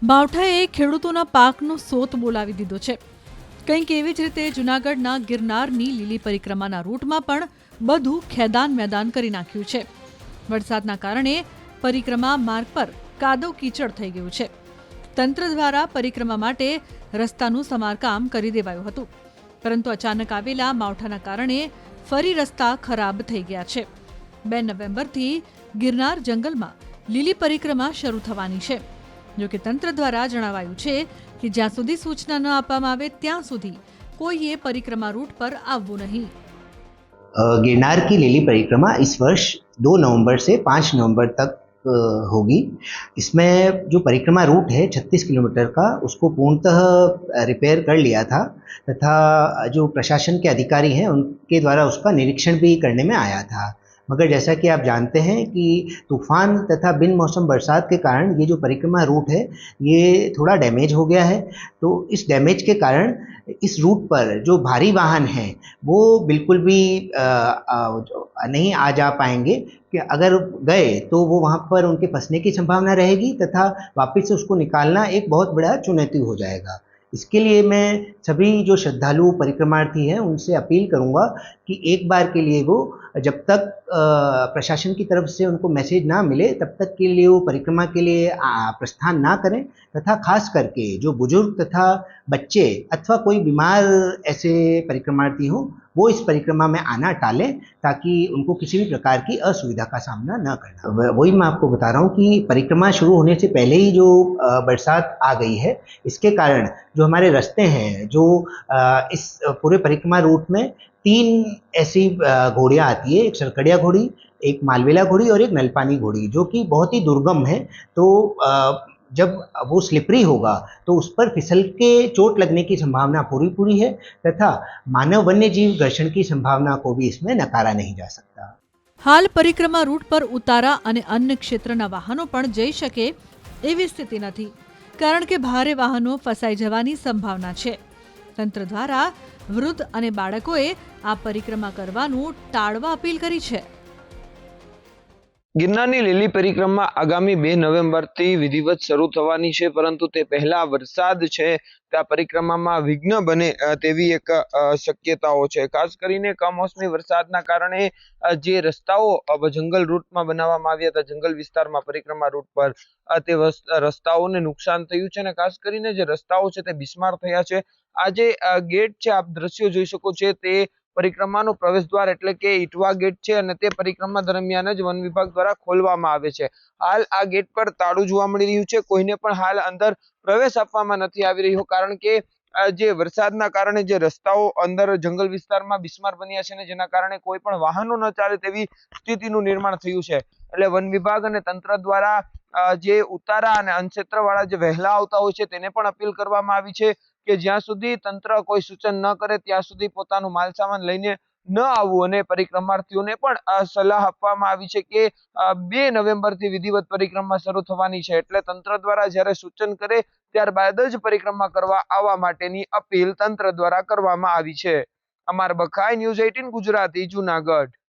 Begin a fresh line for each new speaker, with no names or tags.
માવઠાએ ખેડૂતોના પાકનો સોત બોલાવી દીધો છે. કંઈક એવી જ રીતે જૂનાગઢના ગિરનારની લીલી પરિક્રમાના રૂટમાં પણ બધું ખેદાન મેદાન કરી નાખ્યું છે. વરસાદના કારણે પરિક્રમા માર્ગ પર કાદવ કીચડ થઈ ગયું છે. તંત્ર દ્વારા પરિક્રમા માટે રસ્તાનું સમારકામ કરી દેવાયું હતું, પરંતુ અચાનક આવેલા માવઠાના કારણે ફરી રસ્તા ખરાબ થઈ ગયા છે. 2 નવેમ્બરથી ગિરનાર જંગલમાં લીલી પરિક્રમા શરૂ થવાની છે. જોકે તંત્ર દ્વારા જણાવાયું છે કે જ્યાં સુધી સૂચના ન આપવામાં આવે ત્યાં સુધી કોઈએ પરિક્રમા રૂટ પર આવવું નહીં.
गिरनार की लिली परिक्रमा इस वर्ष 2 नवंबर से 5 नवंबर तक होगी। इसमें जो परिक्रमा रूट है 36 किलोमीटर का, उसको पूर्णतः रिपेयर कर लिया था तथा जो प्रशासन के अधिकारी हैं उनके द्वारा उसका निरीक्षण भी करने में आया था। मगर जैसा कि आप जानते हैं कि तूफान तथा बिन मौसम बरसात के कारण ये जो परिक्रमा रूट है ये थोड़ा डैमेज हो गया है। तो इस डैमेज के कारण इस रूट पर जो भारी वाहन हैं वो बिल्कुल भी नहीं आ जा पाएंगे, कि अगर गए तो वो वहाँ पर उनके फंसने की संभावना रहेगी तथा वापस से उसको निकालना एक बहुत बड़ा चुनौती हो जाएगा। इसके लिए मैं सभी जो श्रद्धालु परिक्रमार्थी हैं उनसे अपील करूँगा कि एक बार के लिए वो जब तक प्रशासन की तरफ से उनको मैसेज ना मिले तब तक के लिए वो परिक्रमा के लिए प्रस्थान ना करें, तथा खास करके जो बुजुर्ग तथा बच्चे अथवा कोई बीमार ऐसे परिक्रमार्थी हो वो इस परिक्रमा में आना टालें, ताकि उनको किसी भी प्रकार की असुविधा का सामना न करना। वही मैं आपको बता रहा हूँ कि परिक्रमा शुरू होने से पहले ही जो बरसात आ गई है, इसके कारण जो हमारे रास्ते हैं, जो इस पूरे परिक्रमा रूट में 3 ऐसी घोड़ियाँ आती है, एक सरकड़िया घोड़ी, एक मालवेला घोड़ी और एक नलपानी घोड़ी, जो कि बहुत ही दुर्गम है। तो जब वो स्लिपरी होगा तो उस पर फिसल के चोट लगने की संभावना पूरी है, तथा मानव वन्य जीव घर्षण की संभावना को भी इसमें नकारा नहीं जा सकता।
હાલ પરિક્રમા રૂટ પર ઉતારા અને અન્ય ક્ષેત્રના વાહનો પણ જઈ શકે એવી સ્થિતિ નથી, કારણ કે ભારે વાહનો ફસાઈ જવાની સંભાવના છે. તંત્ર દ્વારા વૃદ્ધ અને બાળકોએ આ પરિક્રમા કરવાનું ટાળવા અપીલ કરી છે.
ગિરનારની લીલી પરિક્રમા આગામી 2 નવેમ્બરથી વિધિવત શરૂ થવાની છે, પરંતુ તે પહેલા વરસાદ છે તે આ પરિક્રમામાં વિઘ્ન બને તેવી એક શક્યતાઓ છે. ખાસ કરીને કમોસમી વરસાદના કારણે જે રસ્તાઓ જંગલ રૂટમાં બનાવવામાં આવ્યા હતા, જંગલ વિસ્તારમાં પરિક્રમા રૂટ પર, તે રસ્તાઓને નુકસાન થયું છે અને ખાસ કરીને જે રસ્તાઓ છે તે બિસ્માર થયા છે. આ જે ગેટ છે, આપ દ્રશ્યો જોઈ શકો છો, તે પરિક્રમાનો પ્રવેશ દ્વાર એટલે કે ઈટવા ગેટ છે અને તે પરિક્રમા દરમિયાન જ વન વિભાગ દ્વારા ખોલવામાં આવે છે. હાલ આ ગેટ પર તાળું જોવા મળી રહ્યું છે. કોઈને પણ હાલ અંદર પ્રવેશ આપવામાં નથી આવી રહ્યો, કારણ કે જે વરસાદના કારણે જે રસ્તાઓ અંદર જંગલ વિસ્તારમાં બિસ્માર બન્યા છે ને જેના કારણે કોઈ પણ વાહનો ન ચાલે તેવી સ્થિતિનું નિર્માણ થયું છે. એટલે વન વિભાગ અને તંત્ર દ્વારા જે ઉતારા અને અનક્ષેત્ર વાળા જે વહેલા આવતા હોય છે તેને પણ અપીલ કરવામાં આવી છે કે જ્યાં સુધી તંત્ર કોઈ સૂચન ન કરે ત્યાં સુધી પોતાનું માલ સામાન લઈને ન આવવું. અને પરિક્રમાર્થીઓને પણ સલાહ આપવામાં આવી છે કે 2 નવેમ્બરથી વિધિવત પરિક્રમા શરૂ થવાની છે, એટલે તંત્ર દ્વારા જ્યારે સૂચન કરે ત્યારબાદ જ પરિક્રમા કરવા આવવા માટેની અપીલ તંત્ર દ્વારા કરવામાં આવી છે. અમાર બખાઈ ન્યૂઝ 18 ગુજરાતી, જૂનાગઢ.